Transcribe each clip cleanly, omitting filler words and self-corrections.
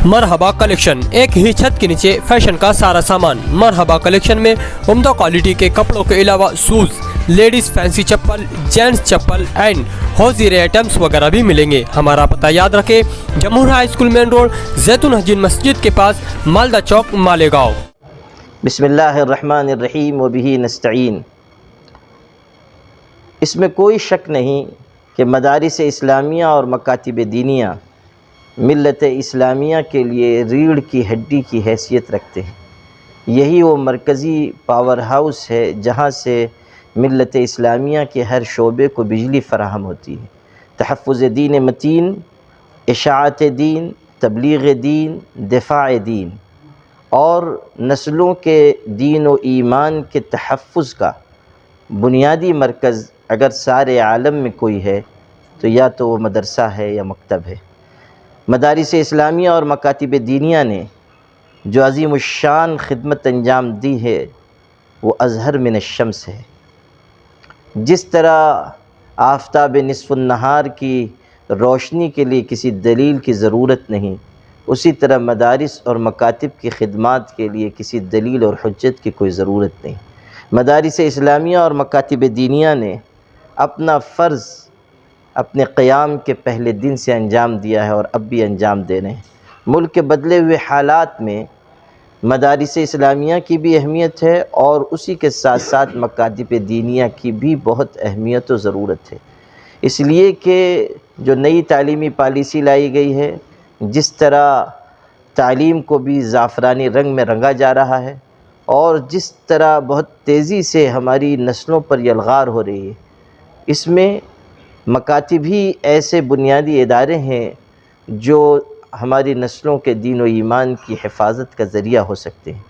मरहबा collection, एक ही छत के नीचे फैशन का सारा सामान। मरहबा कलेक्शन में उम्दा क्वालिटी के कपड़ों के अलावा शूज, लेडीज फैंसी चप्पल, जेंट्स चप्पल एंड हौजीरे आइटम्स वगैरह भी मिलेंगे। हमारा पता याद रखें, Jamhoor high school main road, जैतून हजीन मस्जिद के पास, मालदा चौक, मालेगांव। बिस्मिल्लाहिर्रहमानिर्रहीम व बिही नस्तईन। इसमें कोई शक नहीं कि मदारिस इस्लामिया और मकातिब दीनिया मिल्लत इस्लामिया के लिए रीढ़ की हड्डी की हैसियत रखते हैं। यही वो मरकज़ी पावर हाउस है जहाँ से मिल्लत इस्लामिया के हर शोबे को बिजली फराहम होती है। तहफ़्फ़ुज़ दीन मतीन, इशाअत दीन, तबलीग़ दीन, दिफ़ा दीन और नस्लों के दीन व ईमान के तहफ़्फ़ुज़ का बुनियादी मरकज़ अगर सारे आलम में कोई है तो या तो वो मदरसा है या मकतब है। मदारिस इस्लामिया और मकातिब दीनिया ने जो अज़ीम शान खिदमत अंजाम दी है वो अज़हर मिन अश-शम्स है। जिस तरह आफ़ताब निस्फ़ुन नहार की रोशनी के लिए किसी दलील की ज़रूरत नहीं, उसी तरह मदारिस और मकातिब की खिदमात के लिए किसी दलील और हुज्जत की कोई ज़रूरत नहीं। मदारिस इस्लामिया और मकातिब दीनिया ने अपना फ़र्ज़ अपने क़याम के पहले दिन से अंजाम दिया है और अब भी अंजाम दे रहे हैं। मुल्क के बदले हुए हालात में मदारिस इस्लामिया की भी अहमियत है और उसी के साथ साथ मकातिब दीनिया की भी बहुत अहमियत व ज़रूरत है। इसलिए कि जो नई तालीमी पॉलिसी लाई गई है, जिस तरह तालीम को भी ज़ाफ़रानी रंग में रंगा जा रहा है और जिस तरह बहुत तेज़ी से हमारी नस्लों पर यलगार हो रही है, इसमें मकातिब ही ऐसे बुनियादी इदारे हैं जो हमारी नस्लों के दीन व ईमान की हिफाजत का ज़रिया हो सकते हैं।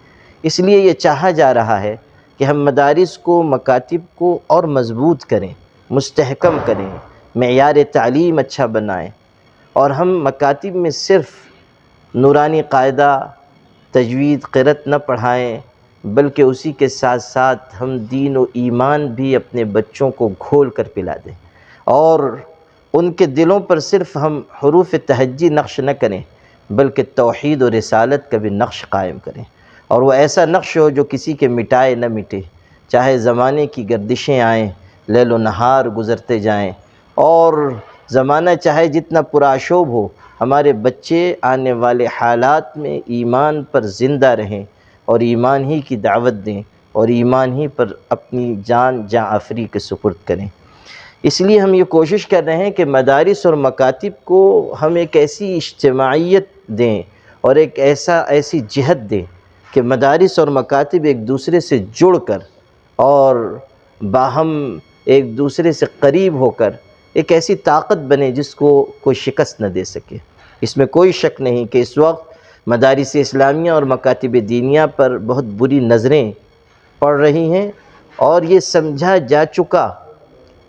इसलिए ये चाहा जा रहा है कि हम मदारिस को, मकातिब को और मज़बूत करें, मुस्तहकम करें, मेयार तालीम अच्छा बनाएं और हम मकातिब में सिर्फ़ नूरानी कायदा, तजवीद, क़िरत न पढ़ाएं, बल्कि उसी के साथ साथ हम दीन व ईमान भी अपने बच्चों को घोल कर पिला दें और उनके दिलों पर सिर्फ़ हम हुरूफ़ तहज्जी नक्श न करें, बल्कि तौहीद और रिसालत का भी नक्श कायम करें। और वो ऐसा नक्श हो जो किसी के मिटाए न मिटे, चाहे ज़माने की गर्दिशें आएँ, लैल व नहार गुज़रते जाएँ और ज़माना चाहे जितना पुराशोभ हो, हमारे बच्चे आने वाले हालात में ईमान पर ज़िंदा रहें और ईमान ही की दावत दें और ईमान ही पर अपनी जान आफ़री के सुपुर्द करें। इसलिए हम ये कोशिश कर रहे हैं कि मदारिस और मकातिब को हम एक ऐसी इज्तिमाइयत दें और एक ऐसी जिहत दें कि मदारिस और मकातिब एक दूसरे से जुड़कर और बाहम एक दूसरे से करीब होकर एक ऐसी ताकत बने जिसको कोई शिकस्त न दे सके। इसमें कोई शक नहीं कि इस वक्त मदारिस इस्लामिया और मकातिब दीनिया पर बहुत बुरी नज़रें पड़ रही हैं और ये समझा जा चुका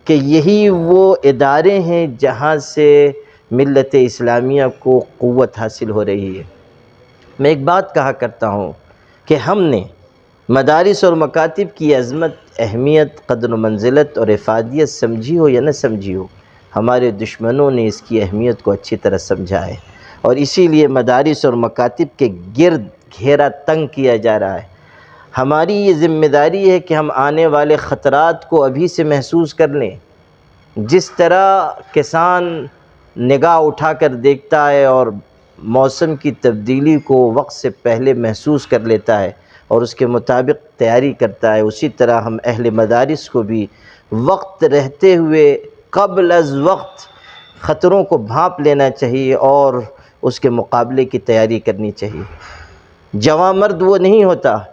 कि यही वो इदारे हैं जहाँ से मिल्लत इस्लामिया को क़ुव्वत हासिल हो रही है। मैं एक बात कहा करता हूँ कि हमने मदारिस और मकातिब की अज़मत, अहमियत, क़द्र मंजिलत और इफ़ादियत समझी हो या न समझी हो, हमारे दुश्मनों ने इसकी अहमियत को अच्छी तरह समझा है और इसीलिए मदारिस और मकातिब के गिर्द घेरा तंग किया जा रहा है। हमारी ये ज़िम्मेदारी है कि हम आने वाले ख़तरात को अभी से महसूस कर लें। जिस तरह किसान निगाह उठा कर देखता है और मौसम की तब्दीली को वक्त से पहले महसूस कर लेता है और उसके मुताबिक तैयारी करता है, उसी तरह हम अहले मदारिस को भी वक्त रहते हुए क़ब्ल अज़ वक्त ख़तरों को भांप लेना चाहिए और उसके मुकाबले की तैयारी करनी चाहिए। जवां मर्द वो नहीं होता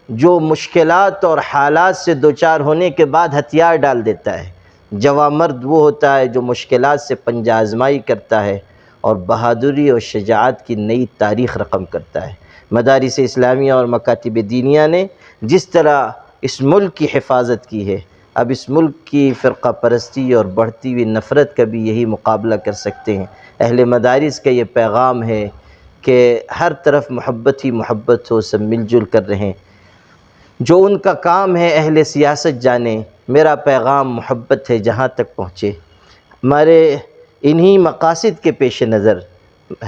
जो मुश्किलात और हालात से दो चार होने के बाद हथियार डाल देता है। जवां मर्द वो होता है जो मुश्किलात से पंजा आज़माई करता है और बहादुरी और शजाअत की नई तारीख़ रक़म करता है। मदारिस इस्लामिया और मकातिब दीनिया ने जिस तरह इस मुल्क की हिफाजत की है, अब इस मुल्क की फ़िरक़ा परस्ती और बढ़ती हुई नफ़रत का भी यही मुकाबला कर सकते हैं। अहले मदारिस का ये पैगाम है कि हर तरफ मोहब्बत ही मोहब्बत हो, सब मिलजुल कर रहें। जो उनका काम है अहले सियासत जाने, मेरा पैगाम मोहब्बत है जहाँ तक पहुँचे। हमारे इन्हीं मकासद के पेश नज़र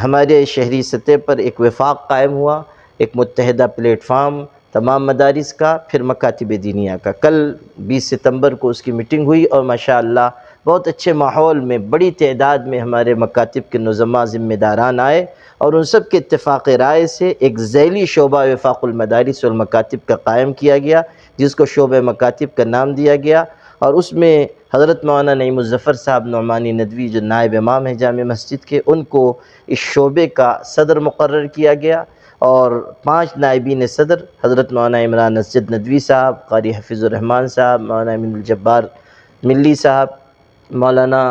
ہمارے شہری سطح پر ایک وفاق قائم ہوا، ایک متحدہ پلیٹ فارم تمام مدارس کا، پھر مکاتب دینیہ کا۔ کل 20 ستمبر کو اس کی میٹنگ ہوئی اور ماشاءاللہ بہت اچھے ماحول میں بڑی تعداد میں ہمارے مکاتب کے نظماء ذمہ داران آئے، اور ان سب کے اتفاق رائے سے ایک ذیلی شعبہ وفاق المدارس والمکاتب کا قائم کیا گیا، جس کو شعبہ مکاتب کا نام دیا گیا، اور اس میں حضرت مولانا نعیم الظفر صاحب نعمانی ندوی جو نائب امام ہیں جامع مسجد کے، ان کو اس شعبے کا صدر مقرر کیا گیا، اور 5 نائبین صدر حضرت مولانا عمران اسجد ندوی صاحب، قاری حفیظ الرحمان صاحب، مولانا امین الجبار ملی صاحب، مولانا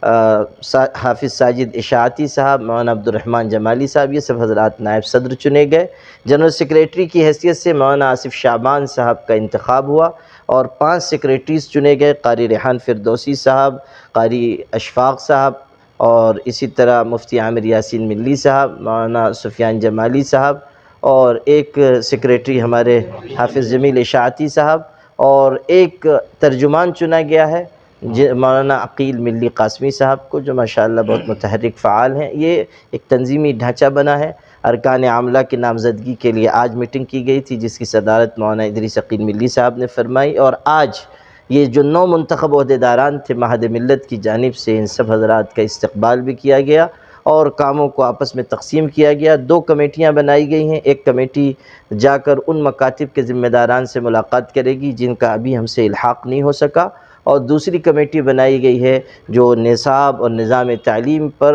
حافظ ساجد اشاعتی صاحب، مولانا عبدالرحمن جمالی صاحب، یہ سب حضرات نائب صدر چنے گئے۔ جنرل سیکریٹری کی حیثیت سے مولانا آصف شعبان صاحب کا انتخاب ہوا، اور 5 سیکریٹریز چنے گئے، قاری ریحان فردوسی صاحب، قاری اشفاق صاحب، اور اسی طرح مفتی عامر یاسین ملی صاحب، مولانا سفیان جمالی صاحب، اور ایک سیکریٹری ہمارے حافظ جمیل اشاعتی صاحب، اور ایک ترجمان چنا گیا ہے مولانا عقیل ملی قاسمی صاحب کو، جو ماشاءاللہ بہت متحرک فعال ہیں۔ یہ ایک تنظیمی ڈھانچہ بنا ہے۔ ارکان عاملہ کی نامزدگی کے لیے آج میٹنگ کی گئی تھی، جس کی صدارت مولانا ادریس عقیل ملی صاحب نے فرمائی، اور آج یہ جو 9 منتخب عہدیداران تھے مہد ملت کی جانب سے، ان سب حضرات کا استقبال بھی کیا گیا اور کاموں کو آپس میں تقسیم کیا گیا۔ 2 کمیٹیاں بنائی گئی ہیں، ایک کمیٹی جا کر ان مکاتب کے ذمہ داران سے ملاقات کرے گی جن کا ابھی ہم سے الحاق نہیں ہو سکا، اور دوسری کمیٹی بنائی گئی ہے جو نصاب اور نظام تعلیم پر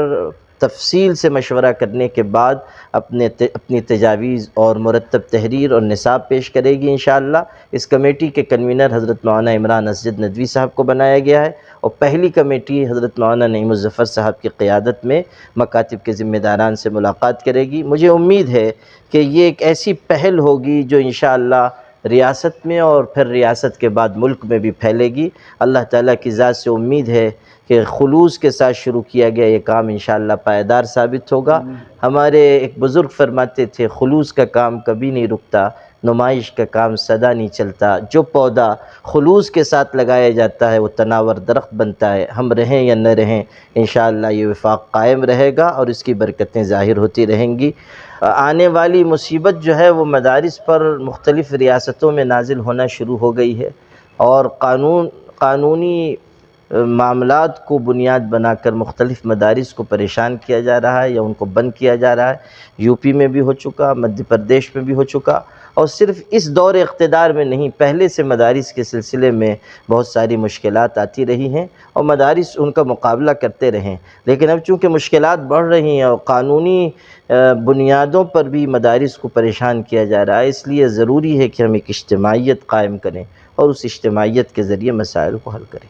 تفصیل سے مشورہ کرنے کے بعد اپنی تجاویز اور مرتب تحریر اور نصاب پیش کرے گی انشاءاللہ۔ اس کمیٹی کے کنوینر حضرت مولانا عمران اسجد ندوی صاحب کو بنایا گیا ہے، اور پہلی کمیٹی حضرت مولانا نعیم الظفر صاحب کی قیادت میں مکاتب کے ذمہ داران سے ملاقات کرے گی۔ مجھے امید ہے کہ یہ ایک ایسی پہل ہوگی جو انشاءاللہ ریاست میں اور پھر ریاست کے بعد ملک میں بھی پھیلے گی۔ اللہ تعالیٰ کی ذات سے امید ہے کہ خلوص کے ساتھ شروع کیا گیا یہ کام انشاءاللہ پائیدار ثابت ہوگا۔ ہمارے ایک بزرگ فرماتے تھے، خلوص کا کام کبھی نہیں رکتا، نمائش کا کام سدا نہیں چلتا۔ جو پودا خلوص کے ساتھ لگایا جاتا ہے وہ تناور درخت بنتا ہے۔ ہم رہیں یا نہ رہیں، انشاءاللہ یہ وفاق قائم رہے گا اور اس کی برکتیں ظاہر ہوتی رہیں گی۔ آنے والی مصیبت جو ہے وہ مدارس پر مختلف ریاستوں میں نازل ہونا شروع ہو گئی ہے، اور قانونی معاملات کو بنیاد بنا کر مختلف مدارس کو پریشان کیا جا رہا ہے یا ان کو بند کیا جا رہا ہے۔ یو پی میں بھی ہو چکا، مدھیہ پردیش میں بھی ہو چکا، اور صرف اس دور اقتدار میں نہیں، پہلے سے مدارس کے سلسلے میں بہت ساری مشکلات آتی رہی ہیں اور مدارس ان کا مقابلہ کرتے رہیں، لیکن اب چونکہ مشکلات بڑھ رہی ہیں اور قانونی بنیادوں پر بھی مدارس کو پریشان کیا جا رہا ہے، اس لیے ضروری ہے کہ ہم ایک اجتماعیت قائم کریں اور اس اجتماعیت کے ذریعے مسائل کو حل کریں۔